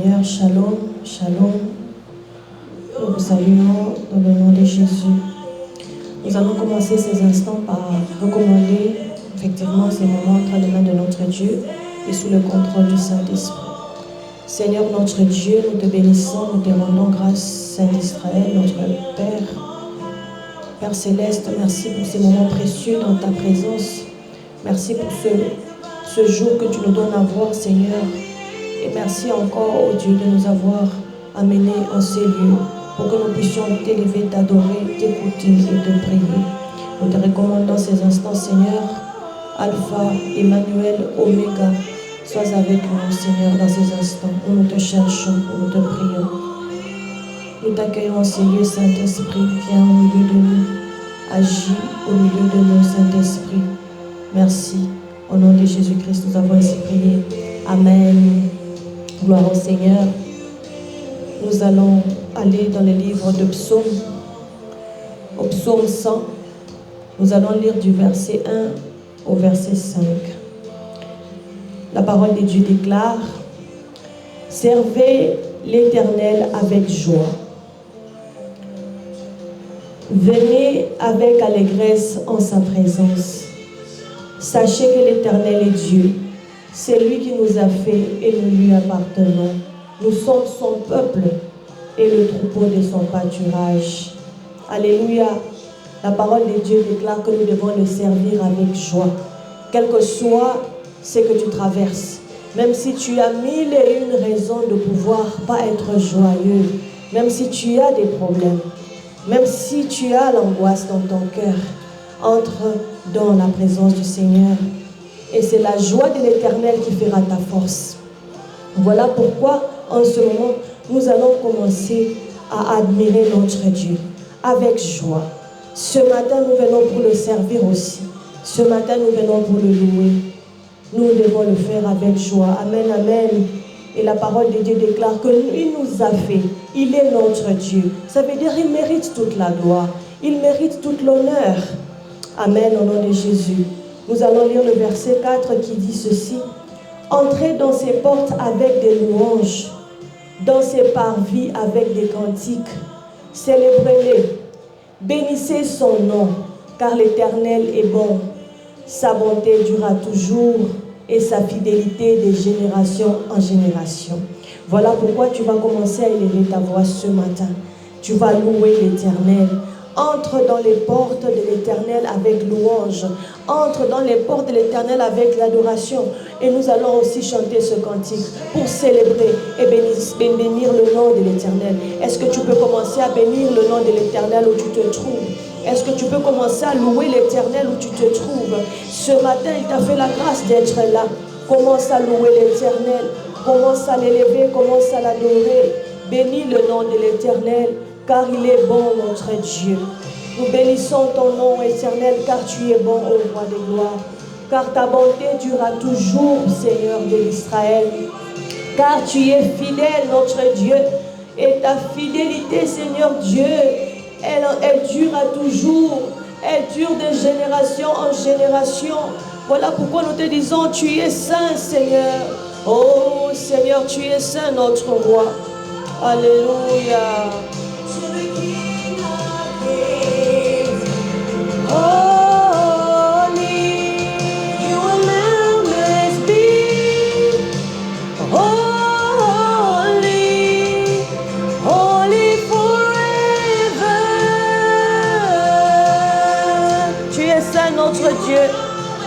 Seigneur, shalom, shalom. Nous vous saluons dans le nom de Jésus. Nous allons commencer ces instants par recommander effectivement ces moments entre les mains de notre Dieu et sous le contrôle du Saint-Esprit. Seigneur notre Dieu, nous te bénissons, nous te rendons grâce, Saint d'Israël, notre Père. Père Céleste, merci pour ces moments précieux dans ta présence. Merci pour ce jour que tu nous donnes à voir, Seigneur. Et merci encore, oh Dieu, de nous avoir amenés en ces lieux pour que nous puissions t'élever, t'adorer, t'écouter et te prier. Nous te recommandons ces instants, Seigneur. Alpha, Emmanuel, Oméga, sois avec nous, Seigneur, dans ces instants où nous te cherchons, où nous te prions. Nous t'accueillons en ces lieux, Saint-Esprit, viens au milieu de nous, agis au milieu de nous, Saint-Esprit. Merci. Au nom de Jésus-Christ, nous avons ainsi prié. Amen. Gloire au Seigneur. Nous allons aller dans le livre de Psaume, au psaume 100. Nous allons lire du verset 1 au verset 5. La parole de Dieu déclare: servez l'Éternel avec joie. Venez avec allégresse en sa présence. Sachez que l'Éternel est Dieu. C'est lui qui nous a fait et nous lui appartenons. Nous sommes son peuple et le troupeau de son pâturage. Alléluia. La parole de Dieu déclare que nous devons le servir avec joie. Quel que soit ce que tu traverses, même si tu as mille et une raisons de pouvoir pas être joyeux, même si tu as des problèmes, même si tu as l'angoisse dans ton cœur, entre dans la présence du Seigneur. Et c'est la joie de l'Éternel qui fera ta force. Voilà pourquoi, en ce moment, nous allons commencer à admirer notre Dieu avec joie. Ce matin, nous venons pour le servir aussi. Ce matin, nous venons pour le louer. Nous devons le faire avec joie. Amen, amen. Et la parole de Dieu déclare qu'il nous a fait. Il est notre Dieu. Ça veut dire qu'il mérite toute la gloire. Il mérite toute l'honneur. Amen, au nom de Jésus. Nous allons lire le verset 4 qui dit ceci: entrez dans ses portes avec des louanges, dans ses parvis avec des cantiques. Célébrez-les, bénissez son nom, car l'Éternel est bon. Sa bonté durera toujours et sa fidélité de génération en génération. Voilà pourquoi tu vas commencer à élever ta voix ce matin. Tu vas louer l'Éternel. Entre dans les portes de l'Éternel avec louange. Entre dans les portes de l'Éternel avec l'adoration. Et nous allons aussi chanter ce cantique pour célébrer et bénir le nom de l'Éternel. Est-ce que tu peux commencer à bénir le nom de l'Éternel où tu te trouves? Est-ce que tu peux commencer à louer l'Éternel où tu te trouves? Ce matin, il t'a fait la grâce d'être là. Commence à louer l'Éternel. Commence à l'élever, commence à l'adorer. Bénis le nom de l'Éternel, car il est bon, notre Dieu. Nous bénissons ton nom, Éternel, car tu es bon, ô roi de gloire. Car ta bonté durera toujours, Seigneur de l'Israël. Car tu es fidèle, notre Dieu. Et ta fidélité, Seigneur Dieu, elle durera toujours. Elle dure de génération en génération. Voilà pourquoi nous te disons, tu es saint, Seigneur. Oh, Seigneur, tu es saint, notre roi. Alléluia. Holy, you will always be. Holy, holy forever. Tu es saint, notre Dieu.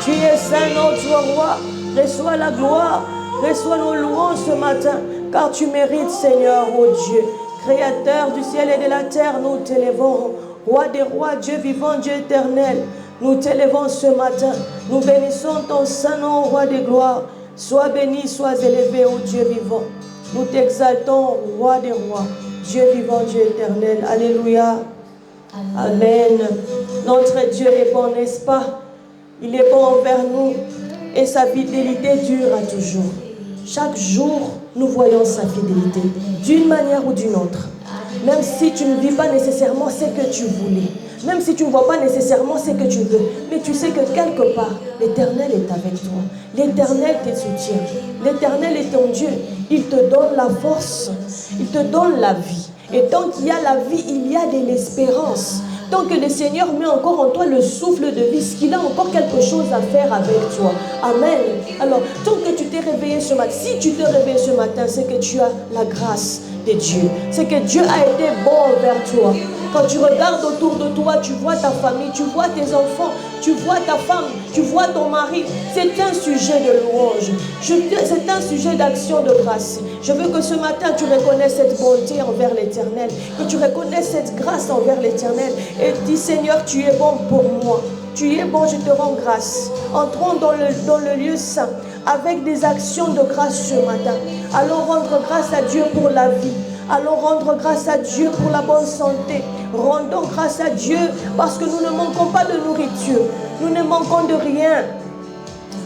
Tu es saint, notre roi. Reçois la gloire. Reçois nos louanges ce matin. Car tu mérites, Seigneur, ô Dieu. Créateur du ciel et de la terre, nous t'élèvons. Roi des rois, Dieu vivant, Dieu éternel, nous t'élèvons ce matin. Nous bénissons ton saint nom, roi des gloires. Sois béni, sois élevé, ô Dieu vivant. Nous t'exaltons, roi des rois, Dieu vivant, Dieu éternel. Alléluia. Amen. Notre Dieu est bon, n'est-ce pas? Il est bon envers nous et sa fidélité dure à toujours. Chaque jour, nous voyons sa fidélité, d'une manière ou d'une autre. Même si tu ne vis pas nécessairement ce que tu voulais, même si tu ne vois pas nécessairement ce que tu veux, mais tu sais que quelque part, l'Éternel est avec toi. L'Éternel te soutient. L'Éternel est ton Dieu. Il te donne la force. Il te donne la vie. Et tant qu'il y a la vie, il y a de l'espérance. Tant que le Seigneur met encore en toi le souffle de vie, est-ce qu'il a encore quelque chose à faire avec toi? Amen. Alors, tant que tu t'es réveillé ce matin, si tu te réveilles ce matin, c'est que tu as la grâce de Dieu. C'est que Dieu a été bon envers toi. Quand tu regardes autour de toi, tu vois ta famille, tu vois tes enfants, tu vois ta femme, tu vois ton mari. C'est un sujet de louange. C'est un sujet d'action de grâce. Je veux que ce matin, tu reconnaisses cette bonté envers l'Éternel, que tu reconnaisses cette grâce envers l'Éternel et dis, Seigneur, tu es bon pour moi. Tu es bon, je te rends grâce. Entrons dans le lieu saint avec des actions de grâce ce matin. Allons rendre grâce à Dieu pour la vie. Allons rendre grâce à Dieu pour la bonne santé. Rendons grâce à Dieu parce que nous ne manquons pas de nourriture. Nous ne manquons de rien.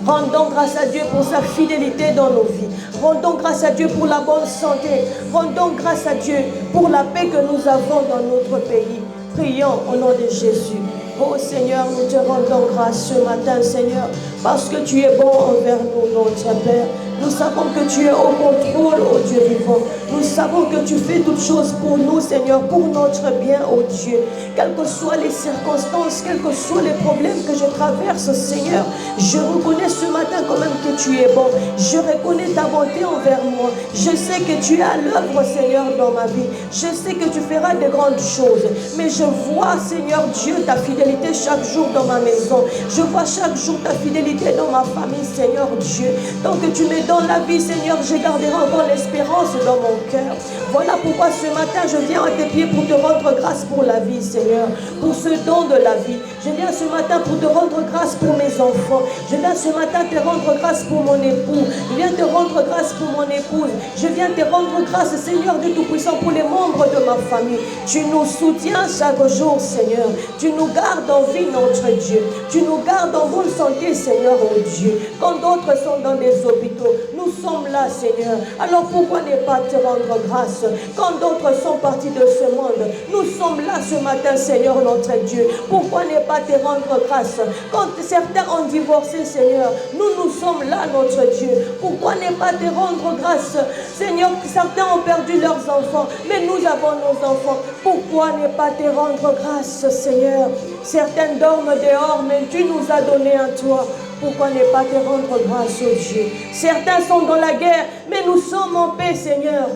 Rendons grâce à Dieu pour sa fidélité dans nos vies. Rendons grâce à Dieu pour la bonne santé. Rendons grâce à Dieu pour la paix que nous avons dans notre pays. Prions au nom de Jésus. Oh Seigneur, nous te rendons grâce ce matin, Seigneur, parce que tu es bon envers nous, notre Père. Nous savons que tu es au contrôle, ô Dieu vivant. Nous savons que tu fais toutes choses pour nous, Seigneur, pour notre bien, ô Dieu. Quelles que soient les circonstances, quels que soient les problèmes que je traverse, Seigneur, je reconnais ce matin quand même que tu es bon. Je reconnais ta bonté envers moi. Je sais que tu es à l'œuvre, Seigneur, dans ma vie. Je sais que tu feras de grandes choses. Mais je vois, Seigneur Dieu, ta fidélité chaque jour dans ma maison. Je vois chaque jour ta fidélité dans ma famille, Seigneur Dieu. Tant que tu me donnes la vie, Seigneur, je garderai encore l'espérance dans mon cœur. Voilà pourquoi ce matin, je viens à tes pieds pour te rendre grâce pour la vie, Seigneur, pour ce don de la vie. Je viens ce matin pour te rendre grâce pour mes enfants. Je viens ce matin te rendre grâce pour mon époux. Je viens te rendre grâce pour mon épouse. Je viens te rendre grâce, Seigneur Dieu Tout-Puissant, pour les membres de ma famille. Tu nous soutiens chaque jour, Seigneur. Tu nous gardes en vie, notre Dieu. Tu nous gardes en bonne santé, Seigneur, oh Dieu. Quand d'autres sont dans des hôpitaux, nous sommes là, Seigneur. Alors pourquoi ne pas te rendre grâce? Quand d'autres sont partis de ce monde, nous sommes là ce matin, Seigneur, notre Dieu. Pourquoi ne pas te rendre grâce? Quand certains ont divorcé, Seigneur, nous sommes là, notre Dieu. Pourquoi ne pas te rendre grâce? Seigneur, certains ont perdu leurs enfants, mais nous avons nos enfants. Pourquoi ne pas te rendre grâce, Seigneur? Certains dorment dehors, mais tu nous as donné à toi. Pourquoi ne pas te rendre grâce, oh Dieu? Certains sont dans la guerre, mais nous sommes en paix, Seigneur.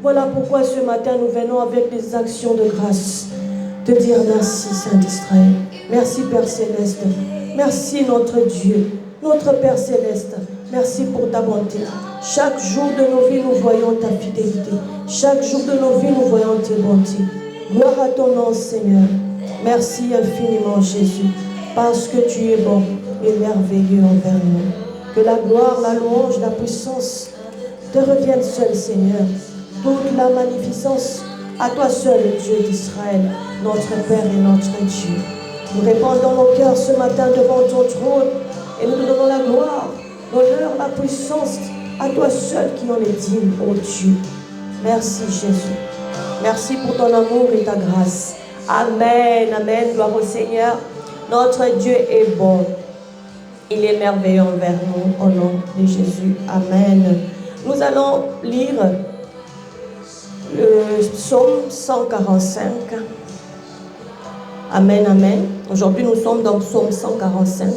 Voilà pourquoi ce matin, nous venons avec des actions de grâce. Te dire merci, Saint-Israël. Merci, Père Céleste. Merci, notre Dieu, notre Père Céleste. Merci pour ta bonté. Chaque jour de nos vies, nous voyons ta fidélité. Chaque jour de nos vies, nous voyons tes bontés. Gloire à ton nom, Seigneur. Merci infiniment, Jésus, parce que tu es bon et merveilleux envers nous. Que la gloire, la louange, la puissance te reviennent seul, Seigneur. Toute la magnificence à toi seul, Dieu d'Israël, notre Père et notre Dieu. Nous répandons nos cœurs ce matin devant ton trône et nous te donnons la gloire, l'honneur, la puissance à toi seul qui en est digne, ô Dieu. Merci Jésus. Merci pour ton amour et ta grâce. Amen, amen, gloire au Seigneur. Notre Dieu est bon. Il est merveilleux envers nous, au nom de Jésus. Amen. Nous allons lire le psaume 145. Amen, amen. Aujourd'hui, nous sommes dans le psaume 145.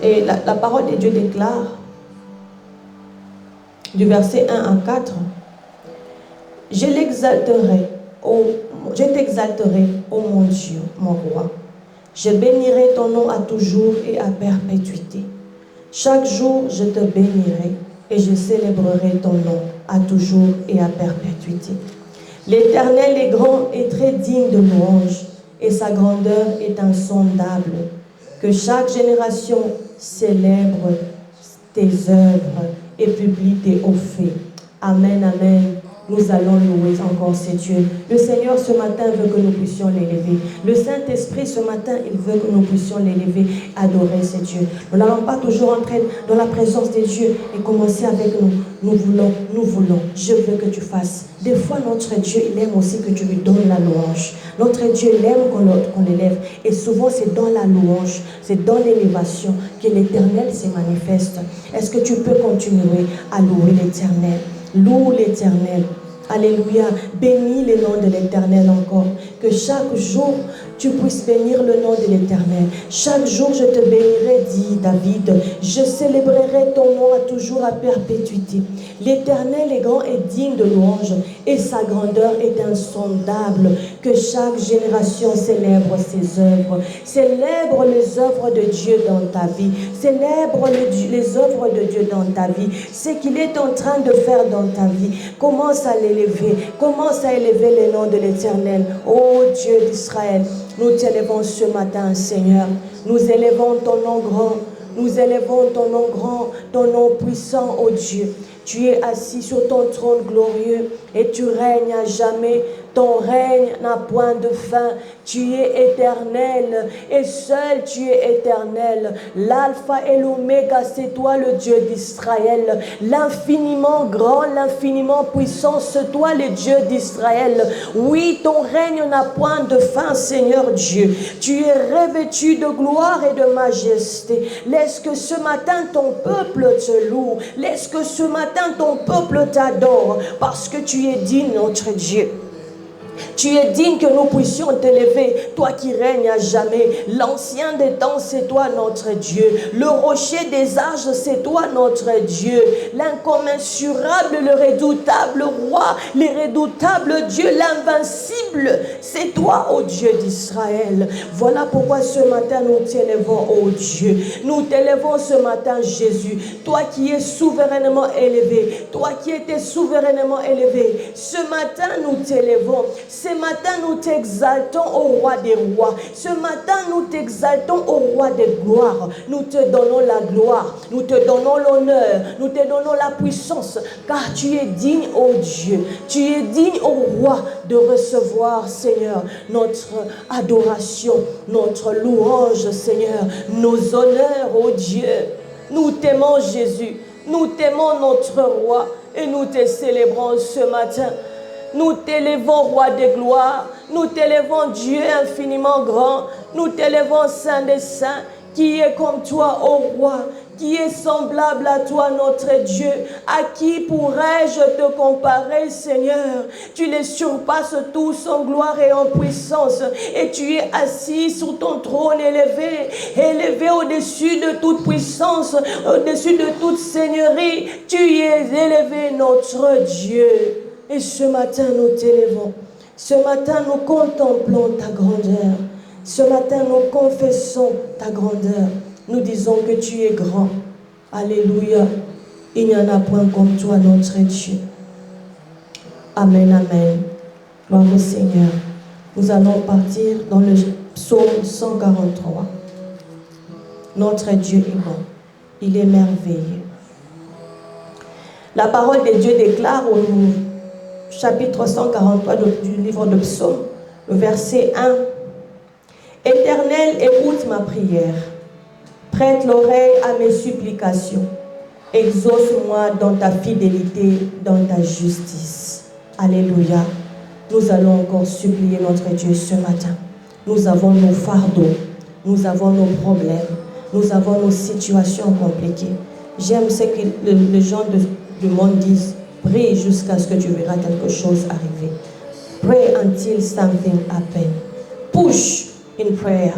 Et la parole de Dieu déclare, du verset 1 à 4, « Je t'exalterai, ô mon Dieu, mon roi. Je bénirai ton nom à toujours et à perpétuité. Chaque jour, je te bénirai et je célébrerai ton nom à toujours et à perpétuité. L'Éternel est grand et très digne de louange, et sa grandeur est insondable. Que chaque génération célèbre tes œuvres et publie tes hauts faits. Amen, amen. Nous allons louer encore ces dieux. Le Seigneur ce matin veut que nous puissions l'élever. Le Saint-Esprit ce matin, il veut que nous puissions l'élever, adorer ces dieux. Nous n'allons pas toujours entrer dans la présence des dieux et commencer avec nous. Nous voulons, je veux que tu fasses. Des fois, notre Dieu, il aime aussi que tu lui donnes la louange. Notre Dieu, il aime qu'on l'élève. Et souvent, c'est dans la louange, c'est dans l'élévation que l'Éternel se manifeste. Est-ce que tu peux continuer à louer l'Éternel? Loue l'Éternel. Alléluia. Bénis le nom de l'Éternel encore. Que chaque jour, tu puisses bénir le nom de l'Éternel. Chaque jour, je te bénirai, dit David. Je célébrerai ton nom à toujours à perpétuité. L'Éternel est grand et digne de louange, et sa grandeur est insondable. Que chaque génération célèbre ses œuvres. Célèbre les œuvres de Dieu dans ta vie. Célèbre les œuvres de Dieu dans ta vie. Ce qu'il est en train de faire dans ta vie. Commence à l'élever. Commence à élever le nom de l'Éternel. Ô Dieu d'Israël, nous t'élevons ce matin, Seigneur. Nous élevons ton nom grand. Nous élevons ton nom grand, ton nom puissant, ô Dieu. Tu es assis sur ton trône glorieux et tu règnes à jamais. Ton règne n'a point de fin. Tu es éternel et seul tu es éternel. L'alpha et l'oméga, c'est toi le Dieu d'Israël. L'infiniment grand, l'infiniment puissant, c'est toi le Dieu d'Israël. Oui, ton règne n'a point de fin, Seigneur Dieu. Tu es revêtu de gloire et de majesté. Laisse que ce matin ton peuple te loue. Laisse que ce matin ton peuple t'adore parce que tu es digne, notre Dieu. Tu es digne que nous puissions t'élever, toi qui règnes à jamais. L'ancien des temps, c'est toi notre Dieu. Le rocher des âges, c'est toi notre Dieu. L'incommensurable, le redoutable roi, le redoutable Dieu, l'invincible, c'est toi, ô Dieu d'Israël. Voilà pourquoi ce matin nous t'élevons, ô Dieu. Nous t'élevons ce matin, Jésus. Toi qui es souverainement élevé, toi qui étais souverainement élevé. Ce matin, nous t'élevons. Ce matin, nous t'exaltons au roi des rois. Ce matin, nous t'exaltons au roi des gloires. Nous te donnons la gloire. Nous te donnons l'honneur. Nous te donnons la puissance. Car tu es digne, ô Dieu. Tu es digne, ô roi, de recevoir, Seigneur, notre adoration, notre louange, Seigneur, nos honneurs, ô Dieu. Nous t'aimons, Jésus. Nous t'aimons, notre roi. Et nous te célébrons ce matin. Nous t'élevons, roi des gloires. Nous t'élevons, Dieu infiniment grand. Nous t'élevons, Saint des saints, qui est comme toi, ô roi, qui est semblable à toi, notre Dieu. À qui pourrais-je te comparer, Seigneur? Tu les surpasses tous en gloire et en puissance. Et tu es assis sur ton trône élevé, élevé au-dessus de toute puissance, au-dessus de toute seigneurie. Tu es élevé, notre Dieu. Et ce matin, nous t'élevons. Ce matin, nous contemplons ta grandeur. Ce matin, nous confessons ta grandeur. Nous disons que tu es grand. Alléluia. Il n'y en a point comme toi, notre Dieu. Amen, amen. Gloire au Seigneur. Nous allons partir dans le psaume 143. Notre Dieu est bon. Il est merveilleux. La parole de Dieu déclare au chapitre 143 du livre de Psaume, le verset 1. Éternel, écoute ma prière. Prête l'oreille à mes supplications. Exauce-moi dans ta fidélité, dans ta justice. Alléluia. Nous allons encore supplier notre Dieu ce matin. Nous avons nos fardeaux, nous avons nos problèmes, nous avons nos situations compliquées. J'aime ce que les gens du monde disent. Prie jusqu'à ce que tu verras quelque chose arriver. Pray until something happens. Push in prayer.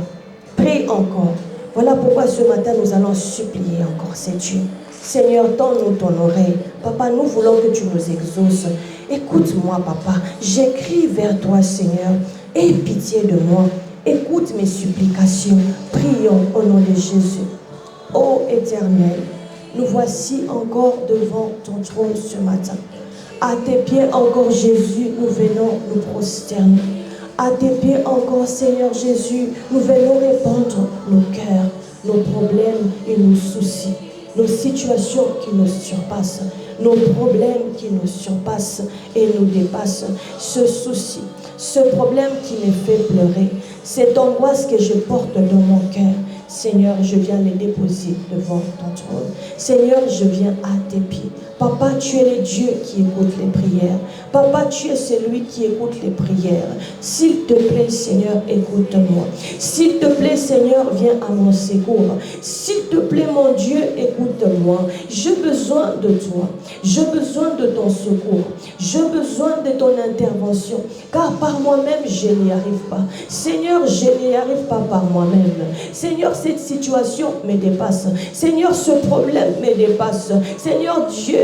Prie encore. Voilà pourquoi ce matin nous allons supplier encore, c'est Dieu. Seigneur, tends-nous ton oreille. Papa, nous voulons que tu nous exauces. Écoute-moi, papa. J'écris vers toi, Seigneur. Aie pitié de moi. Écoute mes supplications. Prions au nom de Jésus. Ô Éternel, nous voici encore devant ton trône ce matin. À tes pieds encore, Jésus, nous venons nous prosterner. À tes pieds encore, Seigneur Jésus, nous venons répandre nos cœurs, nos problèmes et nos soucis, nos situations qui nous surpassent. nos problèmes qui nous surpassent et nous dépassent, ce souci, ce problème qui me fait pleurer, cette angoisse que je porte dans mon cœur, Seigneur, je viens les déposer devant ton trône. Seigneur, je viens à tes pieds. Papa, tu es le Dieu qui écoute les prières. Papa, tu es celui qui écoute les prières. S'il te plaît, Seigneur, écoute-moi. S'il te plaît, Seigneur, viens à mon secours. S'il te plaît, mon Dieu, écoute-moi. J'ai besoin de toi. J'ai besoin de ton secours. J'ai besoin de ton intervention. Car par moi-même, je n'y arrive pas. Seigneur, je n'y arrive pas par moi-même. Seigneur, cette situation me dépasse. Seigneur, ce problème me dépasse. Seigneur Dieu,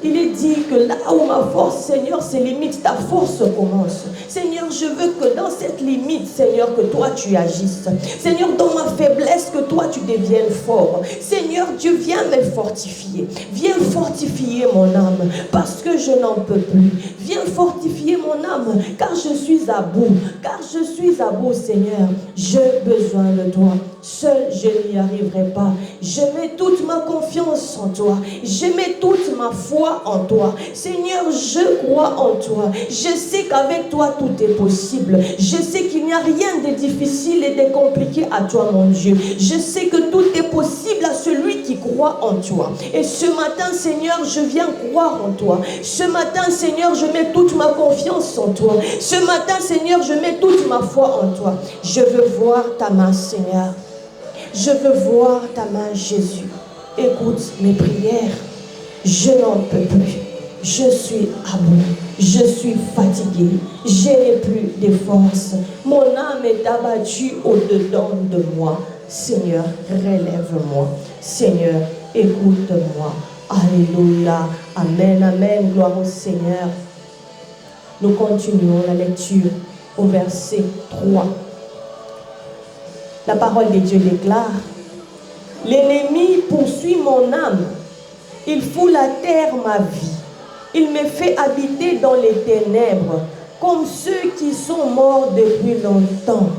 il est dit que là où ma force, Seigneur, c'est limite, ta force commence. Seigneur, je veux que dans cette limite, Seigneur, que toi tu agisses. Seigneur, dans ma faiblesse, que toi tu deviennes fort. Seigneur Dieu, viens me fortifier. Viens fortifier mon âme, parce que je n'en peux plus. Viens fortifier mon âme, car je suis à bout. Car je suis à bout, Seigneur. J'ai besoin de toi. Seul, je n'y arriverai pas. Je mets toute ma confiance en toi. Je mets toute ma foi en toi. Seigneur, je crois en toi. Je sais qu'avec toi, tout est possible. Je sais qu'il n'y a rien de difficile et de compliqué à toi, mon Dieu. Je sais que tout est possible à celui qui croit en toi. Et ce matin, Seigneur, je viens croire en toi. Ce matin, Seigneur, je mets toute ma confiance en toi. Ce matin, Seigneur, je mets toute ma foi en toi. Je veux voir ta main, Seigneur. Je veux voir ta main, Jésus. Écoute mes prières. Je n'en peux plus. Je suis à bout. Je suis fatigué. Je n'ai plus de force. Mon âme est abattue au-dedans de moi. Seigneur, relève-moi. Seigneur, écoute-moi. Alléluia. Amen, amen. Gloire au Seigneur. Nous continuons la lecture au verset 3. La parole de Dieu déclare: l'ennemi poursuit mon âme. Il fout la terre ma vie. Il me fait habiter dans les ténèbres, comme ceux qui sont morts depuis longtemps.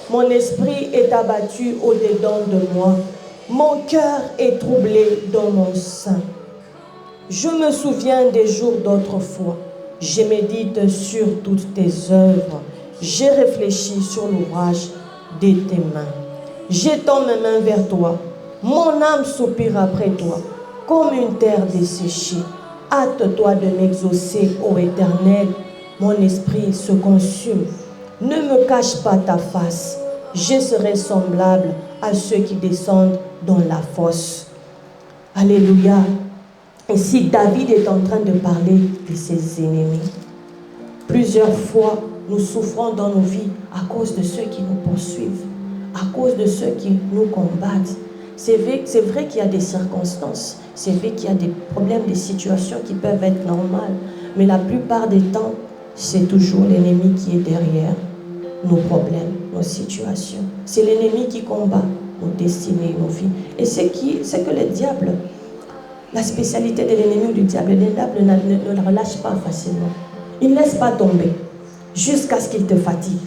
Mon esprit est abattu au-dedans de moi. Mon cœur est troublé dans mon sein. Je me souviens des jours d'autrefois. Je médite sur toutes tes œuvres. J'ai réfléchi sur l'ouvrage de tes mains. J'étends mes mains vers toi. Mon âme soupire après toi, comme une terre desséchée. Hâte-toi de m'exaucer, ô Éternel. Mon esprit se consume. Ne me cache pas ta face. Je serai semblable à ceux qui descendent dans la fosse. Alléluia. Ici, David est en train de parler de ses ennemis. Plusieurs fois, nous souffrons dans nos vies à cause de ceux qui nous poursuivent, à cause de ceux qui nous combattent. C'est vrai qu'il y a des circonstances, c'est vrai qu'il y a des problèmes, des situations qui peuvent être normales, mais la plupart des temps, c'est toujours l'ennemi qui est derrière nos problèmes, nos situations. C'est l'ennemi qui combat nos destinées, nos vies. Et c'est que le diable, la spécialité de l'ennemi ou du diable, le diable ne le relâche pas facilement. Il ne laisse pas tomber jusqu'à ce qu'il te fatigue,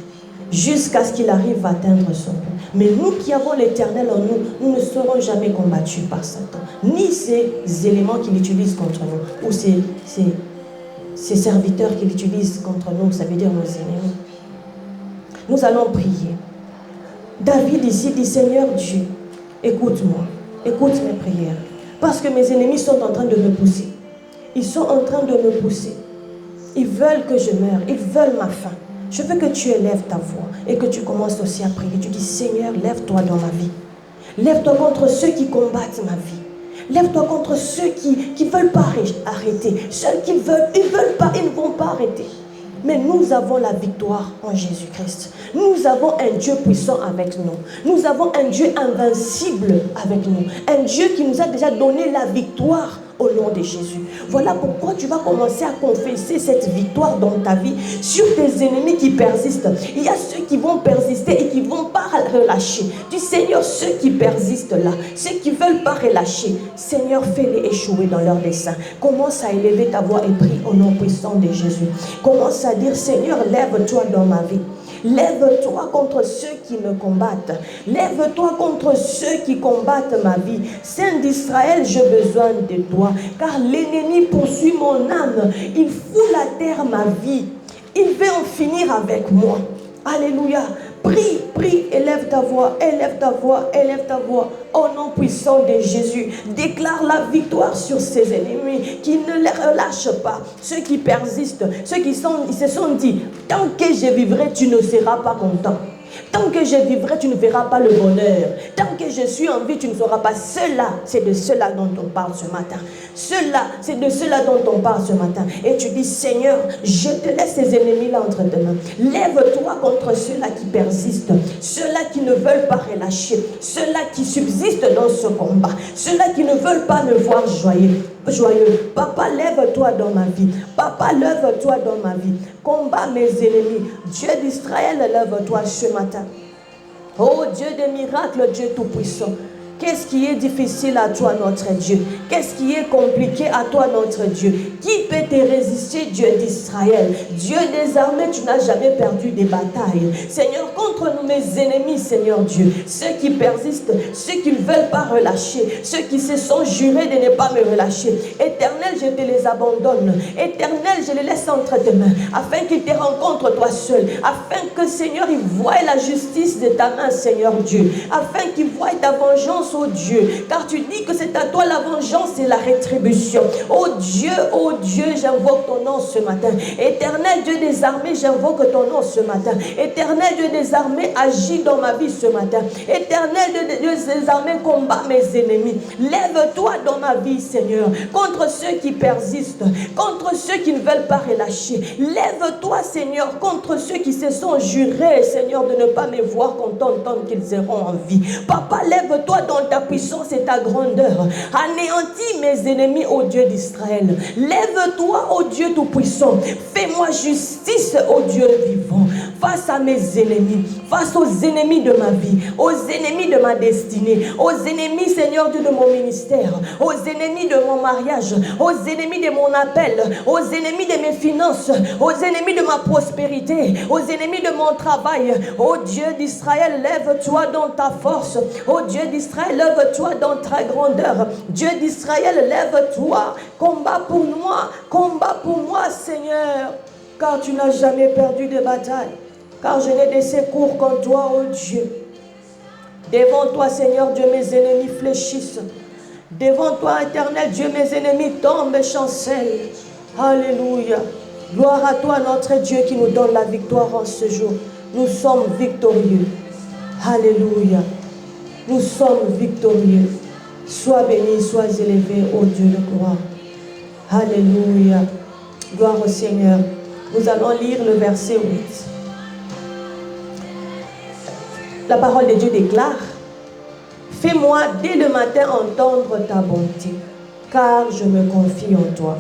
jusqu'à ce qu'il arrive à atteindre son but. Mais nous qui avons l'Éternel en nous, nous ne serons jamais combattus par Satan, ni ces éléments qu'il utilise contre nous, ou ces serviteurs qu'il utilise contre nous, ça veut dire nos ennemis. Nous allons prier. David ici dit: Seigneur Dieu, écoute-moi, écoute mes prières, parce que mes ennemis sont en train de me pousser. Ils sont en train de me pousser. Ils veulent que je meure, ils veulent ma fin. Je veux que tu élèves ta voix et que tu commences aussi à prier. Tu dis: Seigneur, lève-toi dans ma vie. Lève-toi contre ceux qui combattent ma vie. Lève-toi contre ceux qui ne veulent pas arrêter. Ceux qui veulent, ils ne vont pas arrêter. Mais nous avons la victoire en Jésus-Christ. Nous avons un Dieu puissant avec nous. Nous avons un Dieu invincible avec nous. Un Dieu qui nous a déjà donné la victoire au nom de Jésus. Voilà pourquoi tu vas commencer à confesser cette victoire dans ta vie sur tes ennemis qui persistent. Il y a ceux qui vont persister et qui ne vont pas relâcher. Du Seigneur, ceux qui persistent là, ceux qui ne veulent pas relâcher, Seigneur, fais-les échouer dans leur dessein. Commence à élever ta voix et prie au nom puissant de Jésus. Commence à dire: Seigneur, lève-toi dans ma vie. Lève-toi contre ceux qui me combattent. Lève-toi contre ceux qui combattent ma vie. Saint d'Israël, j'ai besoin de toi. Car l'ennemi poursuit mon âme. Il fout la terre ma vie. Il veut en finir avec moi. Alléluia. Prie, prie, élève ta voix, élève ta voix, élève ta voix. Au nom puissant de Jésus, déclare la victoire sur ses ennemis, qui ne les relâchent pas. Ceux qui persistent, ceux qui se sont dit, tant que je vivrai, tu ne seras pas content. Tant que je vivrai, tu ne verras pas le bonheur. Tant que je suis en vie, tu ne sauras pas. Cela, c'est de cela dont on parle ce matin. Cela, c'est de cela dont on parle ce matin. Et tu dis, Seigneur, je te laisse ces ennemis-là entre tes mains. Lève-toi contre ceux-là qui persistent, ceux-là qui ne veulent pas relâcher, ceux-là qui subsistent dans ce combat, ceux-là qui ne veulent pas me voir joyeux. Papa, lève-toi dans ma vie. Papa, lève-toi dans ma vie. Combat mes ennemis. Dieu d'Israël, lève-toi ce matin. Oh Dieu de miracles, Dieu tout-puissant. Qu'est-ce qui est difficile à toi, notre Dieu? Qu'est-ce qui est compliqué à toi, notre Dieu? Qui peut te résister, Dieu d'Israël? Dieu des armées, tu n'as jamais perdu des batailles. Seigneur, contre nous, mes ennemis, Seigneur Dieu, ceux qui persistent, ceux qui ne veulent pas relâcher, ceux qui se sont jurés de ne pas me relâcher. Éternel, je te les abandonne. Éternel, je les laisse entre tes mains, afin qu'ils te rencontrent toi seul, afin que, Seigneur, ils voient la justice de ta main, Seigneur Dieu, afin qu'ils voient ta vengeance, oh Dieu, car tu dis que c'est à toi la vengeance et la rétribution. Oh Dieu, j'invoque ton nom ce matin. Éternel Dieu des armées, j'invoque ton nom ce matin. Éternel Dieu des armées, agis dans ma vie ce matin. Éternel Dieu des armées, combat mes ennemis. Lève-toi dans ma vie, Seigneur, contre ceux qui persistent, contre ceux qui ne veulent pas relâcher. Lève-toi, Seigneur, contre ceux qui se sont jurés, Seigneur, de ne pas me voir content tant qu'ils seront en vie. Papa, lève-toi dans ta puissance et ta grandeur. Anéantis mes ennemis, ô Dieu d'Israël. Lève-toi, ô Dieu tout-puissant. Fais-moi justice, ô Dieu vivant, face à mes ennemis, face aux ennemis de ma vie, aux ennemis de ma destinée, aux ennemis, Seigneur Dieu, de mon ministère, aux ennemis de mon mariage, aux ennemis de mon appel, aux ennemis de mes finances, aux ennemis de ma prospérité, aux ennemis de mon travail. Ô Dieu d'Israël, lève-toi dans ta force. Ô Dieu d'Israël, lève-toi dans ta grandeur. Dieu d'Israël, lève-toi. Combat pour moi, Seigneur, car tu n'as jamais perdu de bataille. Car je n'ai de secours qu'en toi, ô Dieu. Devant toi, Seigneur Dieu, mes ennemis fléchissent. Devant toi, éternel Dieu, mes ennemis tombent et chancellent. Alléluia. Gloire à toi, notre Dieu, qui nous donne la victoire en ce jour. Nous sommes victorieux. Alléluia. Nous sommes victorieux. Sois béni, sois élevé, ô Dieu de gloire. Alléluia. Gloire au Seigneur. Nous allons lire le verset 8. La parole de Dieu déclare: fais-moi dès le matin entendre ta bonté, car je me confie en toi.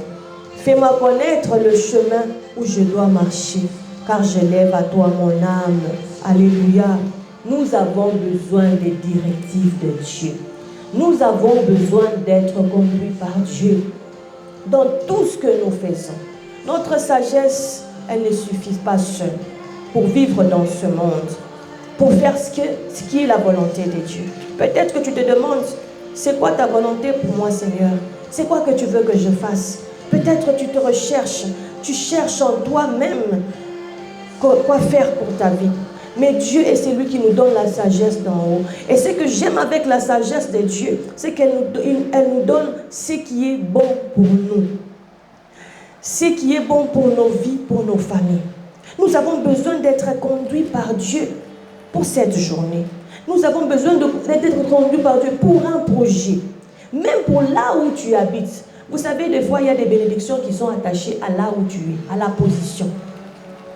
Fais-moi connaître le chemin où je dois marcher, car je lève à toi mon âme. Alléluia. Nous avons besoin des directives de Dieu. Nous avons besoin d'être conduits par Dieu dans tout ce que nous faisons. Notre sagesse, elle ne suffit pas seule pour vivre dans ce monde, pour faire ce qui est la volonté de Dieu. Peut-être que tu te demandes, c'est quoi ta volonté pour moi, Seigneur? C'est quoi que tu veux que je fasse? Peut-être tu te recherches, tu cherches en toi-même quoi faire pour ta vie. Mais Dieu est celui qui nous donne la sagesse d'en haut. Et ce que j'aime avec la sagesse de Dieu, c'est qu'elle nous donne ce qui est bon pour nous. Ce qui est bon pour nos vies, pour nos familles. Nous avons besoin d'être conduits par Dieu pour cette journée. Nous avons besoin d'être conduits par Dieu pour un projet. Même pour là où tu habites. Vous savez, des fois, il y a des bénédictions qui sont attachées à là où tu es, à la position.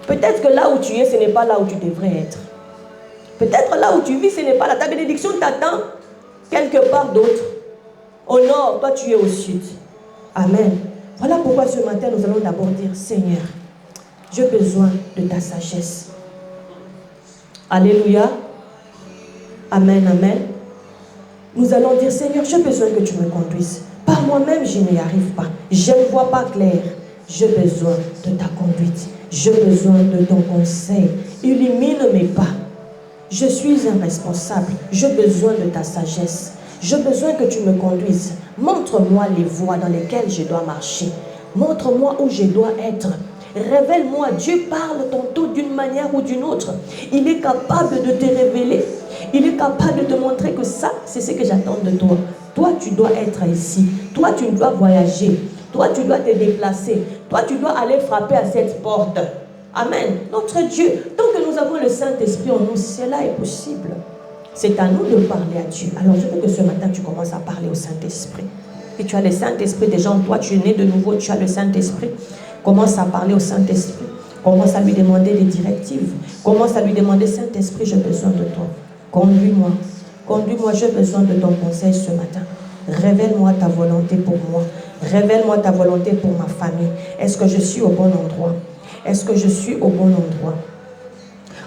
Peut-être que là où tu es, ce n'est pas là où tu devrais être. Peut-être là où tu vis, ce n'est pas là. Ta bénédiction t'attend quelque part d'autre. Au nord, toi tu es au sud. Amen. Voilà pourquoi ce matin, nous allons d'abord dire: Seigneur, j'ai besoin de ta sagesse. Alléluia. Amen, amen. Nous allons dire: Seigneur, j'ai besoin que tu me conduises. Par moi-même, je n'y arrive pas. Je ne vois pas clair. J'ai besoin de ta conduite. J'ai besoin de ton conseil. illumine mes pas. Je suis un responsable, j'ai besoin de ta sagesse. J'ai besoin que tu me conduises. Montre-moi les voies dans lesquelles je dois marcher. Montre-moi où je dois être. Révèle-moi. Dieu parle tantôt d'une manière ou d'une autre. Il est capable de te révéler. Il est capable de te montrer que ça, c'est ce que j'attends de toi. Toi, tu dois être ici. Toi, tu dois voyager. Toi, tu dois te déplacer. Toi, tu dois aller frapper à cette porte. Amen. Notre Dieu, tant que nous avons le Saint-Esprit en nous, cela est possible. C'est à nous de parler à Dieu. Alors, je veux que ce matin, tu commences à parler au Saint-Esprit. Et tu as le Saint-Esprit déjà en toi, tu es né de nouveau, tu as le Saint-Esprit. Commence à parler au Saint-Esprit. Commence à lui demander des directives. Commence à lui demander, Saint-Esprit, j'ai besoin de toi. Conduis-moi. Conduis-moi, j'ai besoin de ton conseil ce matin. Révèle-moi ta volonté pour moi. Révèle-moi ta volonté pour ma famille. Est-ce que je suis au bon endroit? Est-ce que je suis au bon endroit?